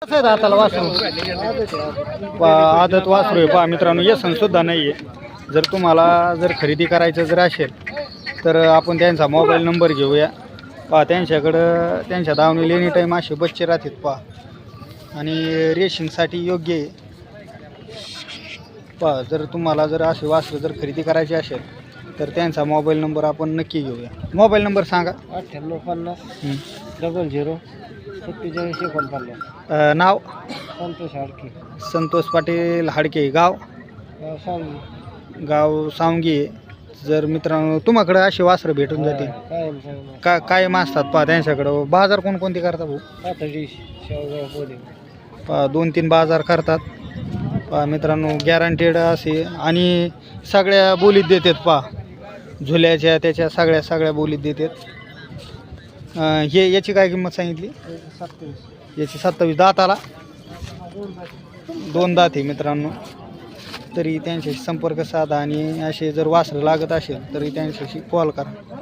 कसं आहे दाताला वासरू? आदत वासरू आहे पहा मित्रांनो, व्यसन सुद्धा नाही आहे. जर तुम्हाला जर खरेदी करायचं जर असेल तर आपण त्यांचा मोबाईल नंबर घेऊया. पहा त्यांच्याकडं त्यांच्या दावणीला एनी टाईम असे बच्चे राहतात पहा, आणि रेशिंगसाठी योग्य आहे पहा. जर तुम्हाला जर असे वासरू जर खरेदी करायची असेल तर त्यांचा मोबाईल नंबर आपण नक्की घेऊया. मोबाईल नंबर सांगा. 9850 00 47 नाव संतोष हाडके, संतोष पाटील हाडके, गाव सांगली. गाव सांगी. जर मित्रांनो तुम्हाकडे असे वासरं भेटून जातील कायम सांगणार. कायम असतात पहा त्यांच्याकडं. बाजार कोणकोणते करता भाऊ? पातळी शेवगाव पोले. पहा 2-3 बाजार करतात पहा मित्रांनो, गॅरंटेड असे, आणि सगळ्या बोलीत देतात पहा. झुल्याच्या त्याच्या सगळ्या बोलीत देतात. याची काय किंमत सांगितली? 27. याची 27. दाताला 2 दात आहे मित्रांनो. तरी त्यांच्याशी संपर्क साधा, आणि असे जर वासरं लागत असेल तरी त्यांच्याशी कॉल करा.